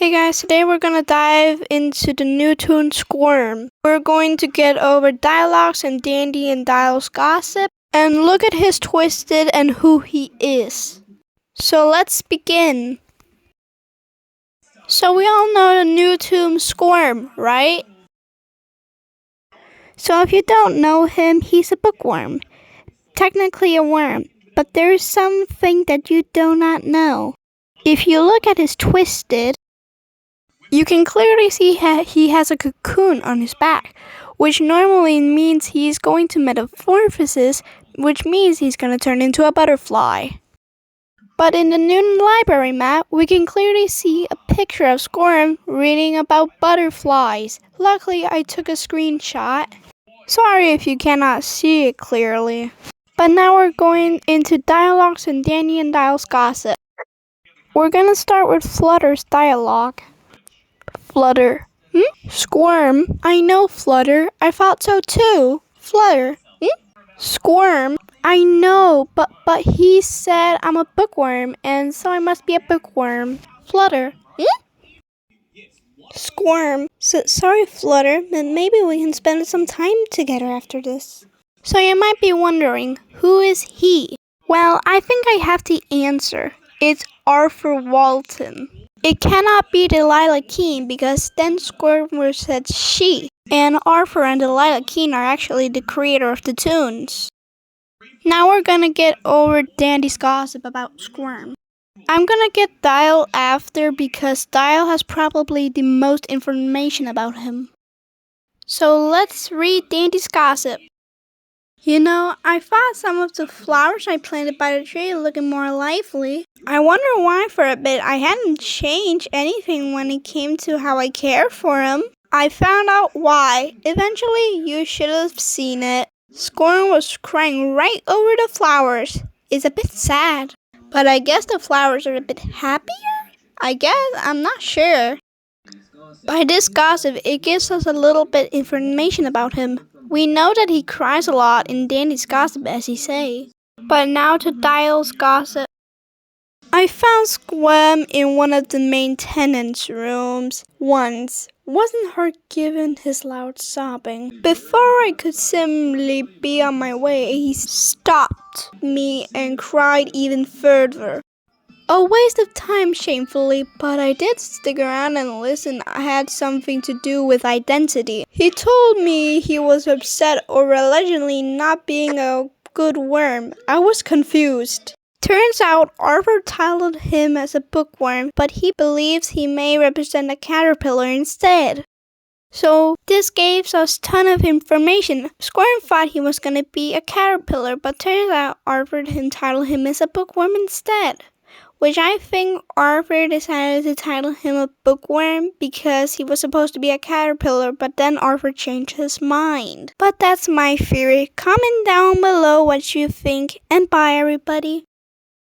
Hey guys, today we're gonna dive into the new tune Squirm. We're going to get over dialogues and Dandy and Dial's gossip and look at his twisted and who he is. So let's begin. So we all know the new tune Squirm, right? So if you don't know him, he's a bookworm. Technically a worm, but there is something that you do not know. If you look at his twisted, you can clearly see he has a cocoon on his back, which normally means he's going to metamorphosis, which means he's going to turn into a butterfly. But in the new library map, we can clearly see a picture of Squirm reading about butterflies. Luckily, I took a screenshot. Sorry if you cannot see it clearly. But now we're going into dialogues and Danny and Dial's gossip. We're going to start with Flutter's dialogue. Flutter. Squirm. I know, Flutter. I thought so too. Flutter. Squirm. I know, but he said I'm a bookworm, and so I must be a bookworm. Flutter. Squirm. Sorry, Flutter, but maybe we can spend some time together after this. So you might be wondering, who is he? Well, I think I have the answer. It's Arthur Walton. It cannot be Delilah Keene because then Squirm said she, and Arthur and Delilah Keene are actually the creator of the tunes. Now we're gonna get over Dandy's gossip about Squirm. I'm gonna get Dial after because Dial has probably the most information about him. So let's read Dandy's gossip. You know, I thought some of the flowers I planted by the tree looking more lively. I wonder why for a bit I hadn't changed anything when it came to how I care for them. I found out why. Eventually, you should have seen it. Squirm was crying right over the flowers. It's a bit sad. But I guess the flowers are a bit happier? I'm not sure. By this gossip, it gives us a little bit information about him. We know that he cries a lot in Dandy's gossip, as he say. But now to Dial's gossip. I found Squirm in one of the main tenants' rooms once. Wasn't her given his loud sobbing. Before I could simply be on my way, he stopped me and cried even further. A waste of time, shamefully, but I did stick around and listen. I had something to do with identity. He told me he was upset over allegedly not being a good worm. I was confused. Turns out Arthur titled him as a bookworm, but he believes he may represent a caterpillar instead. So this gave us a ton of information. Squirm thought he was going to be a caterpillar, but turns out Arthur entitled him as a bookworm instead. Which I think Arthur decided to title him a bookworm because he was supposed to be a caterpillar, but then Arthur changed his mind. But that's my theory. Comment down below what you think, and bye everybody.